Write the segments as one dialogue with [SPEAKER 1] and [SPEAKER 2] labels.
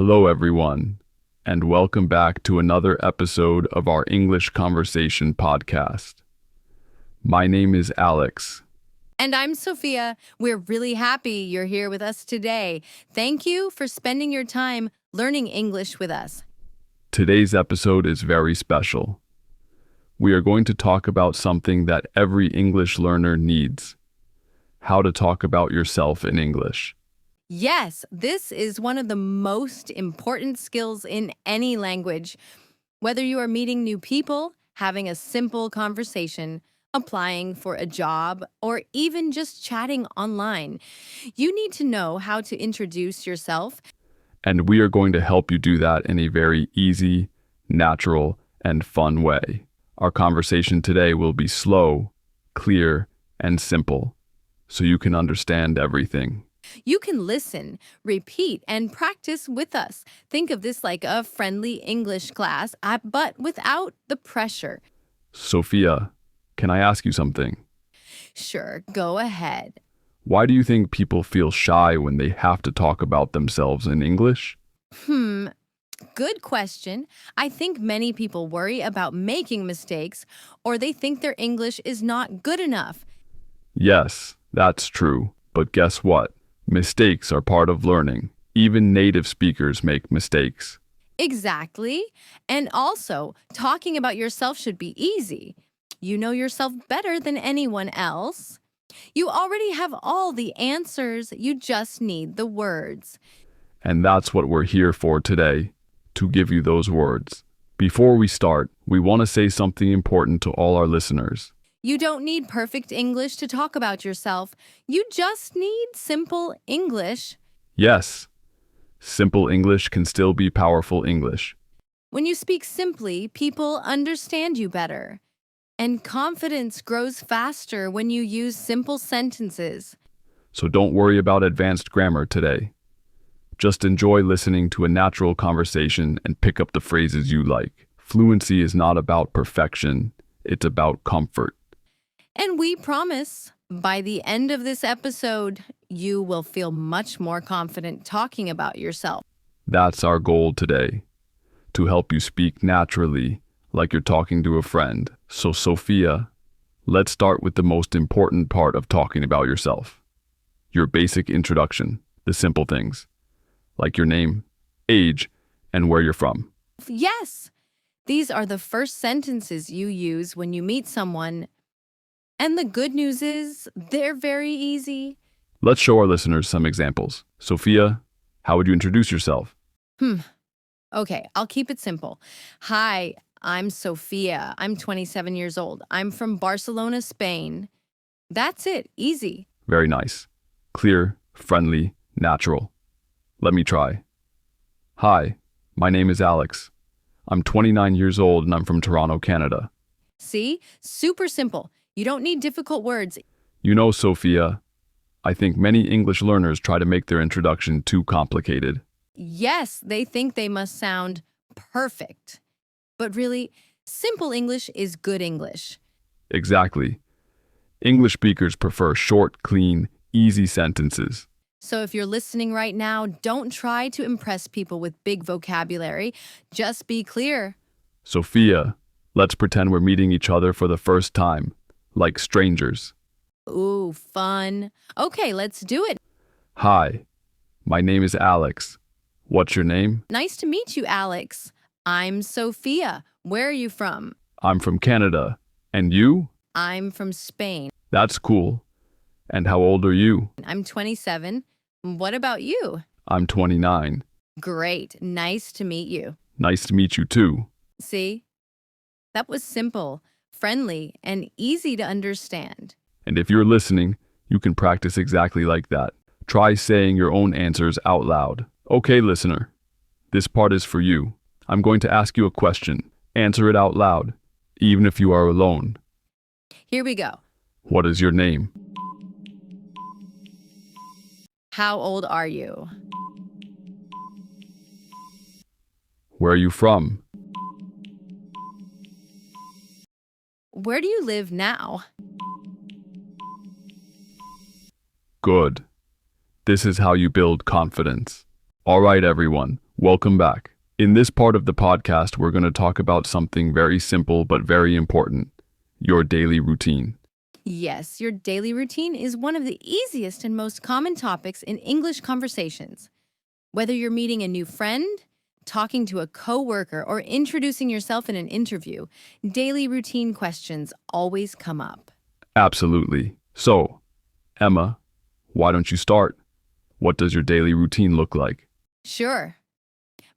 [SPEAKER 1] Hello, everyone, and welcome back to another episode of our English Conversation podcast. My name is Alex.
[SPEAKER 2] And I'm Sophia. We're really happy you're here with us today. Thank you for spending your time learning English with us.
[SPEAKER 1] Today's episode is very special. We are going to talk about something that every English learner needs: how to talk about yourself in English.
[SPEAKER 2] Yes, this is one of the most important skills in any language. Whether you are meeting new people, having a simple conversation, applying for a job, or even just chatting online, you need to know how to introduce yourself.
[SPEAKER 1] And we are going to help you do that in a very easy, natural, and fun way. Our conversation today will be slow, clear, and simple, so you can understand everything.
[SPEAKER 2] You can listen, repeat, and practice with us. Think of this like a friendly English class, but without the pressure.
[SPEAKER 1] Sophia, can I ask you something?
[SPEAKER 2] Sure, go ahead.
[SPEAKER 1] Why do you think people feel shy when they have to talk about themselves in English?
[SPEAKER 2] Good question. I think many people worry about making mistakes, or they think their English is not good enough.
[SPEAKER 1] Yes, that's true. But guess what? Mistakes are part of learning. Even native speakers make mistakes.
[SPEAKER 2] Exactly. And also, talking about yourself should be easy. You know yourself better than anyone else. You already have all the answers. You just need the words.
[SPEAKER 1] And that's what we're here for today, to give you those words. Before we start, we want to say something important to all our listeners.
[SPEAKER 2] You don't need perfect English to talk about yourself. You just need simple English.
[SPEAKER 1] Yes, simple English can still be powerful English.
[SPEAKER 2] When you speak simply, people understand you better. And confidence grows faster when you use simple sentences.
[SPEAKER 1] So don't worry about advanced grammar today. Just enjoy listening to a natural conversation and pick up the phrases you like. Fluency is not about perfection, it's about comfort.
[SPEAKER 2] And we promise, by the end of this episode, you will feel much more confident talking about yourself.
[SPEAKER 1] That's our goal today, to help you speak naturally, like you're talking to a friend. So, Sophia, let's start with the most important part of talking about yourself. Your basic introduction, the simple things, like your name, age, and where you're from.
[SPEAKER 2] Yes, these are the first sentences you use when you meet someone. And the good news is, they're very easy.
[SPEAKER 1] Let's show our listeners some examples. Sophia, how would you introduce yourself?
[SPEAKER 2] Okay, I'll keep it simple. Hi, I'm Sophia. I'm 27 years old. I'm from Barcelona, Spain. That's it, easy.
[SPEAKER 1] Very nice. Clear, friendly, natural. Let me try. Hi, my name is Alex. I'm 29 years old and I'm from Toronto, Canada.
[SPEAKER 2] See? Super simple. You don't need difficult words.
[SPEAKER 1] You know, Sophia, I think many English learners try to make their introduction too complicated.
[SPEAKER 2] Yes, they think they must sound perfect. But really, simple English is good English.
[SPEAKER 1] Exactly. English speakers prefer short, clean, easy sentences.
[SPEAKER 2] So if you're listening right now, don't try to impress people with big vocabulary. Just be clear.
[SPEAKER 1] Sophia, let's pretend we're meeting each other for the first time, like strangers.
[SPEAKER 2] Ooh, fun. Okay, let's do it.
[SPEAKER 1] Hi, my name is Alex. What's your name?
[SPEAKER 2] Nice to meet you, Alex. I'm Sophia. Where are you from?
[SPEAKER 1] I'm from Canada. And you?
[SPEAKER 2] I'm from Spain.
[SPEAKER 1] That's cool. And how old are you?
[SPEAKER 2] I'm 27. What about you?
[SPEAKER 1] I'm 29.
[SPEAKER 2] Great. Nice to meet you.
[SPEAKER 1] Nice to meet you too.
[SPEAKER 2] See? That was simple, friendly, and easy to understand.
[SPEAKER 1] And if you're listening, you can practice exactly like that. Try saying your own answers out loud. Okay, listener, this part is for you. I'm going to ask you a question. Answer it out loud, even if you are alone.
[SPEAKER 2] Here we go.
[SPEAKER 1] What is your name?
[SPEAKER 2] How old are you?
[SPEAKER 1] Where are you from?
[SPEAKER 2] Where do you live now?
[SPEAKER 1] Good. This is how you build confidence. All right, everyone. Welcome back. In this part of the podcast, we're going to talk about something very simple but very important, your daily routine.
[SPEAKER 2] Yes, your daily routine is one of the easiest and most common topics in English conversations. Whether you're meeting a new friend, talking to a coworker, or introducing yourself in an interview, daily routine questions always come up.
[SPEAKER 1] Absolutely. So, Emma, why don't you start? What does your daily routine look like?
[SPEAKER 2] Sure.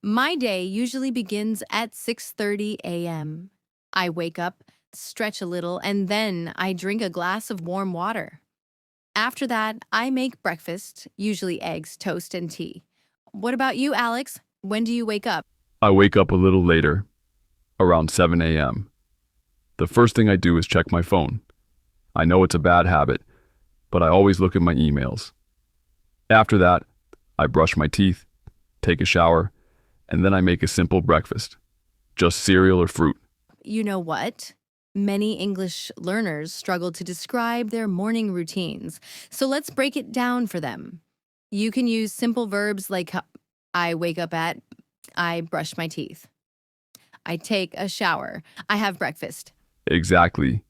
[SPEAKER 2] My day usually begins at 6:30 a.m. I wake up, stretch a little, and then I drink a glass of warm water. After that, I make breakfast, usually eggs, toast, and tea. What about you, Alex? When do you wake up?
[SPEAKER 1] I wake up a little later, around 7 a.m. The first thing I do is check my phone. I know it's a bad habit, but I always look at my emails. After that, I brush my teeth, take a shower, and then I make a simple breakfast. Just cereal or fruit.
[SPEAKER 2] You know what? Many English learners struggle to describe their morning routines, so let's break it down for them. You can use simple verbs like I wake up at, I brush my teeth, I take a shower, I have breakfast.
[SPEAKER 1] Exactly.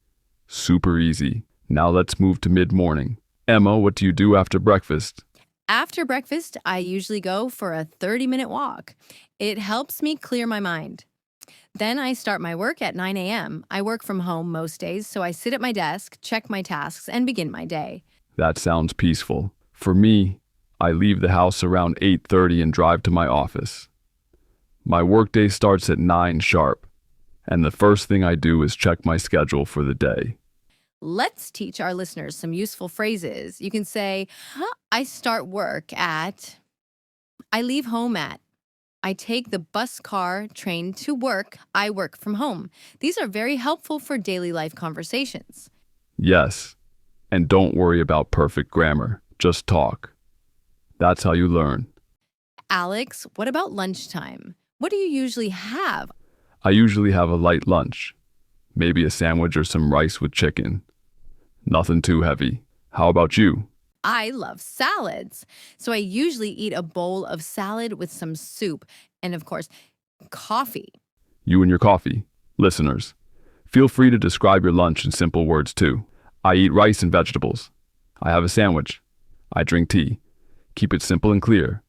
[SPEAKER 1] Super easy. Now let's move to mid-morning. Emma, what do you do after breakfast?
[SPEAKER 2] After breakfast, I usually go for a 30-minute walk. It helps me clear my mind. Then I start my work at 9 a.m. I work from home most days, so I sit at my desk, check my tasks, and begin my day.
[SPEAKER 1] That sounds peaceful. For me, I leave the house around 8:30 and drive to my office. My workday starts at 9 sharp, and the first thing I do is check my schedule for the day.
[SPEAKER 2] Let's teach our listeners some useful phrases. You can say, I start work at, I leave home at, I take the bus, car, train to work, I work from home. These are very helpful for daily life conversations.
[SPEAKER 1] Yes, and don't worry about perfect grammar. Just talk. That's how you learn.
[SPEAKER 2] Alex, what about lunchtime? What do you usually have?
[SPEAKER 1] I usually have a light lunch, maybe a sandwich or some rice with chicken. Nothing too heavy. How about you?
[SPEAKER 2] I love salads. So I usually eat a bowl of salad with some soup and, of course, coffee.
[SPEAKER 1] You and your coffee. Listeners, feel free to describe your lunch in simple words too. I eat rice and vegetables. I have a sandwich. I drink tea. Keep it simple and clear.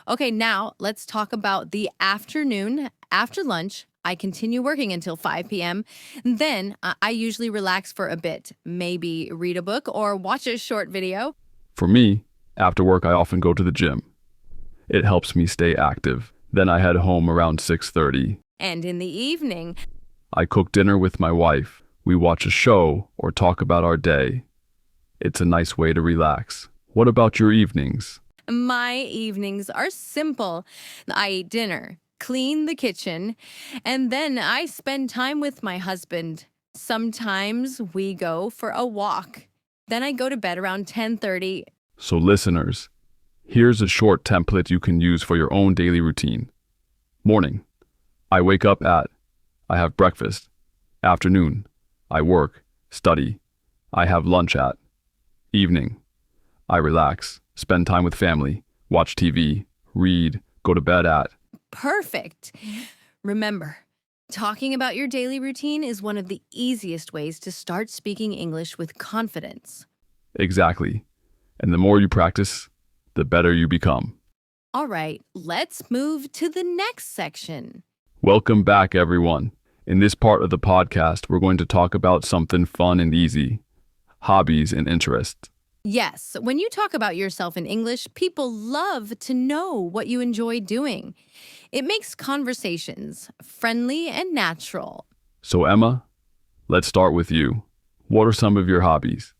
[SPEAKER 2] Okay, now let's talk about the afternoon. After lunch, I continue working until 5 p.m. Then I usually relax for a bit, maybe read a book or watch a short video.
[SPEAKER 1] For me, after work I often go to the gym. It helps me stay active. Then I head home around 6:30.
[SPEAKER 2] And in the evening,
[SPEAKER 1] I cook dinner with my wife. We watch a show or talk about our day. It's a nice way to relax. What about your evenings?
[SPEAKER 2] my evenings are simple. I eat dinner, clean the kitchen, and then I spend time with my husband. Sometimes we go for a walk. Then I go to bed around 10:30.
[SPEAKER 1] So listeners, here's a short template you can use for your own daily routine. Morning, I wake up at, I have breakfast. Afternoon, I work, study. I have lunch at. Evening, I relax, spend time with family, watch TV, read, go to bed at.
[SPEAKER 2] Perfect. Remember, talking about your daily routine is one of the easiest ways to start speaking English with confidence.
[SPEAKER 1] Exactly. And the more you practice, the better you become.
[SPEAKER 2] All right, let's move to the next section.
[SPEAKER 1] Welcome back, everyone. In this part of the podcast, we're going to talk about something fun and easy, hobbies and interests.
[SPEAKER 2] Yes, when you talk about yourself in English, people love to know what you enjoy doing. It makes conversations friendly and natural.
[SPEAKER 1] So Emma, let's start with you. What are some of your hobbies?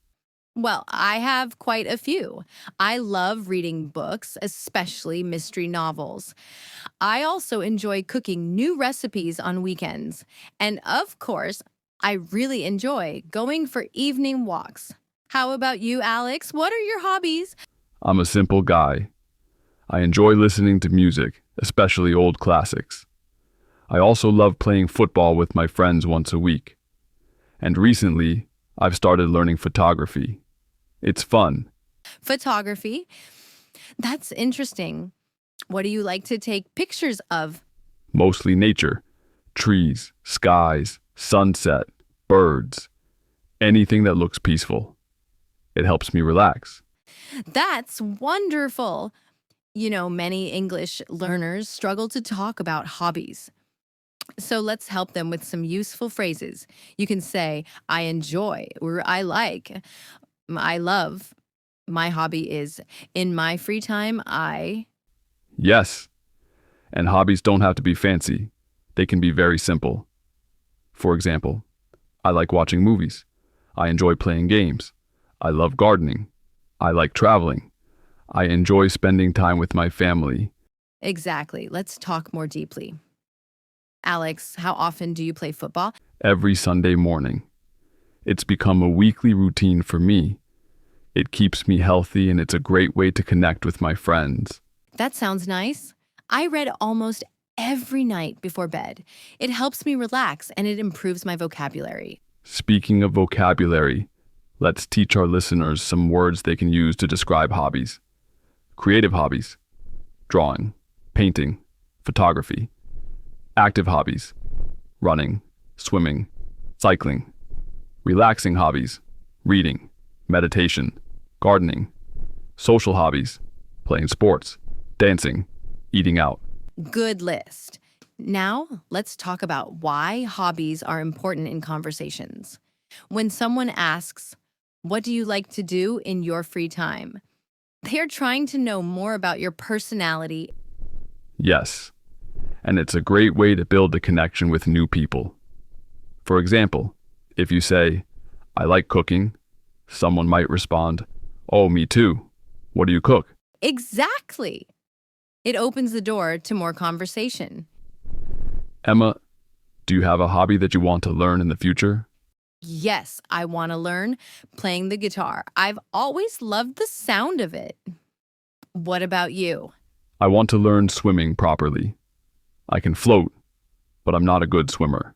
[SPEAKER 2] Well, I have quite a few. I love reading books, especially mystery novels. I also enjoy cooking new recipes on weekends. And of course, I really enjoy going for evening walks. How about you, Alex? What are your hobbies?
[SPEAKER 1] I'm a simple guy. I enjoy listening to music, especially old classics. I also love playing football with my friends once a week. And recently, I've started learning photography. It's fun.
[SPEAKER 2] Photography. That's interesting. What do you like to take pictures of?
[SPEAKER 1] Mostly nature, trees, skies, sunset, birds, anything that looks peaceful. It helps me relax.
[SPEAKER 2] That's wonderful. You know, many English learners struggle to talk about hobbies. So let's help them with some useful phrases. You can say, I enjoy, or I like, I love. My hobby is, in my free time, I.
[SPEAKER 1] Yes, and hobbies don't have to be fancy. They can be very simple. For example, I like watching movies. I enjoy playing games. I love gardening. I like traveling. I enjoy spending time with my family.
[SPEAKER 2] Exactly. Let's talk more deeply. Alex, how often do you play football?
[SPEAKER 1] Every Sunday morning. It's become a weekly routine for me. It keeps me healthy and it's a great way to connect with my friends.
[SPEAKER 2] That sounds nice. I read almost every night before bed. It helps me relax and it improves my vocabulary.
[SPEAKER 1] Speaking of vocabulary, let's teach our listeners some words they can use to describe hobbies. Creative hobbies, drawing, painting, photography. Active hobbies, running, swimming, cycling. Relaxing hobbies, reading, meditation, gardening. Social hobbies, playing sports, dancing, eating out.
[SPEAKER 2] Good list. Now, let's talk about why hobbies are important in conversations. When someone asks, what do you like to do in your free time? They are trying to know more about your personality.
[SPEAKER 1] Yes, and it's a great way to build a connection with new people. For example, if you say, I like cooking, someone might respond, oh, me too. What do you cook?
[SPEAKER 2] Exactly. It opens the door to more conversation.
[SPEAKER 1] Emma, do you have a hobby that you want to learn in the future?
[SPEAKER 2] Yes, I want to learn playing the guitar. I've always loved the sound of it. What about you?
[SPEAKER 1] I want to learn swimming properly. I can float, but I'm not a good swimmer.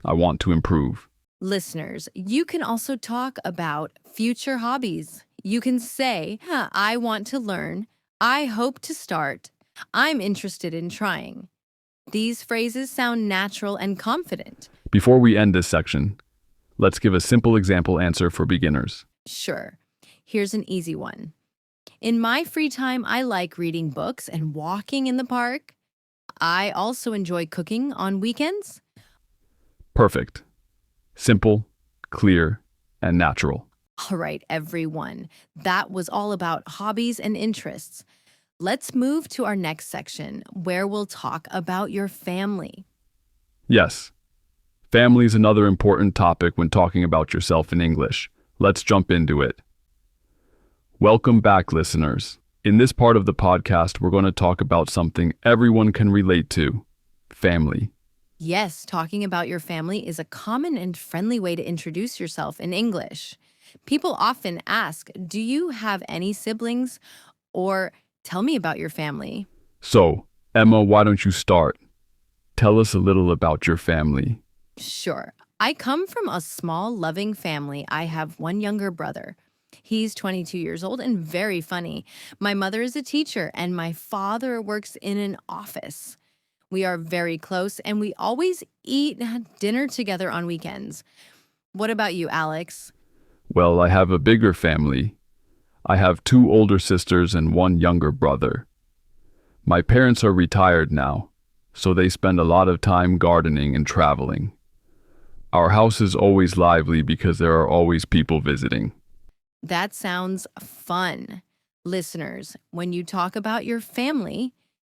[SPEAKER 1] I want to improve.
[SPEAKER 2] Listeners, you can also talk about future hobbies. You can say, I want to learn. I hope to start. I'm interested in trying. These phrases sound natural and confident.
[SPEAKER 1] Before we end this section, let's give a simple example answer for beginners.
[SPEAKER 2] Sure. Here's an easy one. In my free time, I like reading books and walking in the park. I also enjoy cooking on weekends.
[SPEAKER 1] Perfect. Simple, clear, and natural.
[SPEAKER 2] All right, everyone. That was all about hobbies and interests. Let's move to our next section where we'll talk about your family.
[SPEAKER 1] Yes, family is another important topic when talking about yourself in English. Let's jump into it. Welcome back, listeners. In this part of the podcast, we're going to talk about something everyone can relate to, family.
[SPEAKER 2] Yes, talking about your family is a common and friendly way to introduce yourself in English. People often ask, do you have any siblings? Or tell me about your family.
[SPEAKER 1] So, Emma, why don't you start? Tell us a little about your family.
[SPEAKER 2] Sure. I come from a small, loving family. I have one younger brother. He's 22 years old and very funny. My mother is a teacher and my father works in an office. We are very close and we always eat dinner together on weekends. What about you, Alex?
[SPEAKER 1] Well, I have a bigger family. I have two older sisters and one younger brother. My parents are retired now, so they spend a lot of time gardening and traveling. Our house is always lively because there are always people visiting.
[SPEAKER 2] That sounds fun. Listeners, when you talk about your family,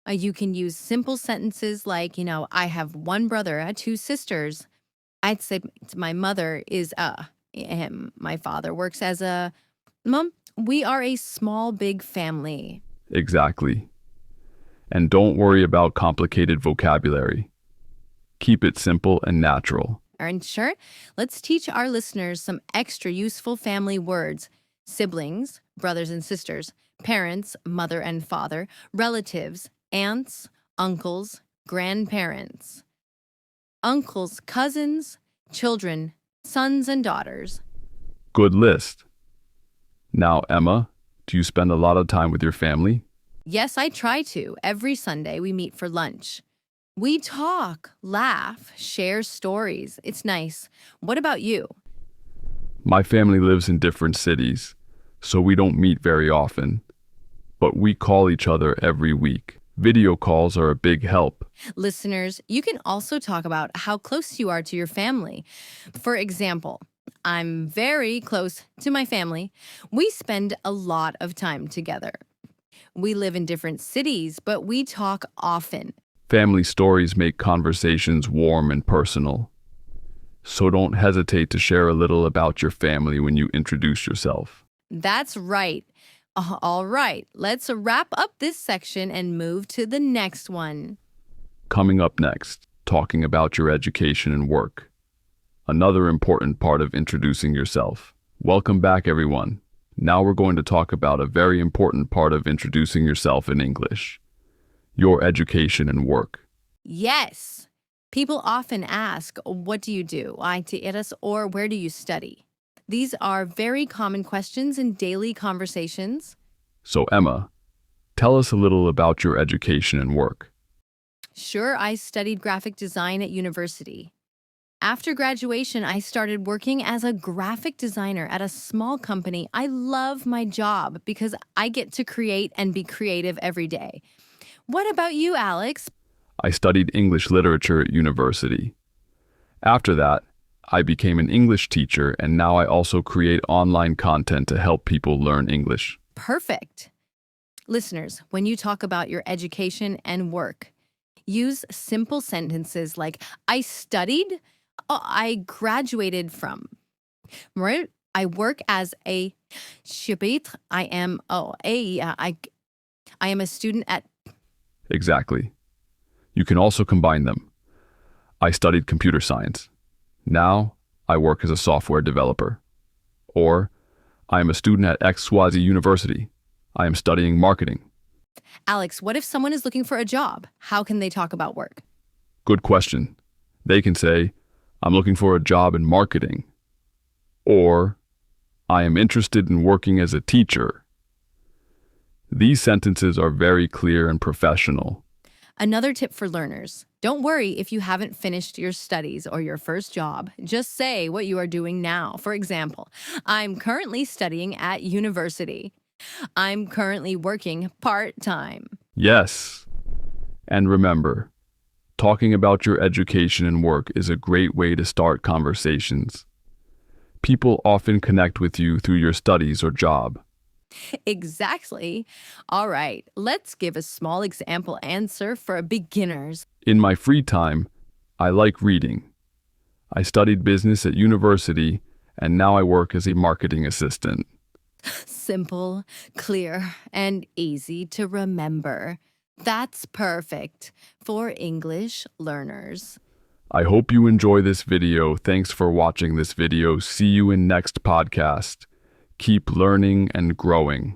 [SPEAKER 2] you can use simple sentences like, I have one brother, two sisters. I'd say my mother is my father works as a mom. We are a small, big family.
[SPEAKER 1] Exactly. And don't worry about complicated vocabulary. Keep it simple and natural.
[SPEAKER 2] And sure, let's teach our listeners some extra useful family words. Siblings, brothers and sisters, parents, mother and father, relatives, aunts, uncles, grandparents, uncles, cousins, children, sons and daughters.
[SPEAKER 1] Good list. Now, Emma, do you spend a lot of time with your family?
[SPEAKER 2] Yes, I try to. Every Sunday, we meet for lunch. We talk, laugh, share stories. It's nice. What about you?
[SPEAKER 1] My family lives in different cities, so we don't meet very often, but we call each other every week. Video calls are a big help.
[SPEAKER 2] Listeners, you can also talk about how close you are to your family. For example, I'm very close to my family. We spend a lot of time together. We live in different cities, but we talk often.
[SPEAKER 1] Family stories make conversations warm and personal, so don't hesitate to share a little about your family when you introduce yourself.
[SPEAKER 2] That's right. All right, let's wrap up this section and move to the next one.
[SPEAKER 1] Coming up next, talking about your education and work. Another important part of introducing yourself. Welcome back, everyone. Now we're going to talk about a very important part of introducing yourself in English. Your education and work.
[SPEAKER 2] Yes. People often ask, what do you do? Or where do you study? These are very common questions in daily conversations.
[SPEAKER 1] So Emma, tell us a little about your education and work.
[SPEAKER 2] Sure, I studied graphic design at university. After graduation, I started working as a graphic designer at a small company. I love my job because I get to create and be creative every day. What about you, Alex?
[SPEAKER 1] I studied English literature at university. After that, I became an English teacher, and now I also create online content to help people learn English.
[SPEAKER 2] Perfect. Listeners, when you talk about your education and work, use simple sentences like I studied, I graduated from. Right? I work as a chapitre. I am a student at.
[SPEAKER 1] Exactly. You can also combine them. I studied computer science. Now, I work as a software developer. Or, I am a student at XYZ University. I am studying marketing.
[SPEAKER 2] Alex, what if someone is looking for a job? How can they talk about work?
[SPEAKER 1] Good question. They can say, I'm looking for a job in marketing. Or, I am interested in working as a teacher. These sentences are very clear and professional.
[SPEAKER 2] Another tip for learners. Don't worry if you haven't finished your studies or your first job. Just say what you are doing now. For example, I'm currently studying at university. I'm currently working part-time.
[SPEAKER 1] Yes. And remember, talking about your education and work is a great way to start conversations. People often connect with you through your studies or job.
[SPEAKER 2] Exactly. All right, let's give a small example answer for beginners.
[SPEAKER 1] In my free time, I like reading. I studied business at university, and now I work as a marketing assistant.
[SPEAKER 2] Simple, clear, and easy to remember. That's perfect for English learners.
[SPEAKER 1] I hope you enjoy this video. Thanks for watching this video. See you in next podcast. Keep learning and growing.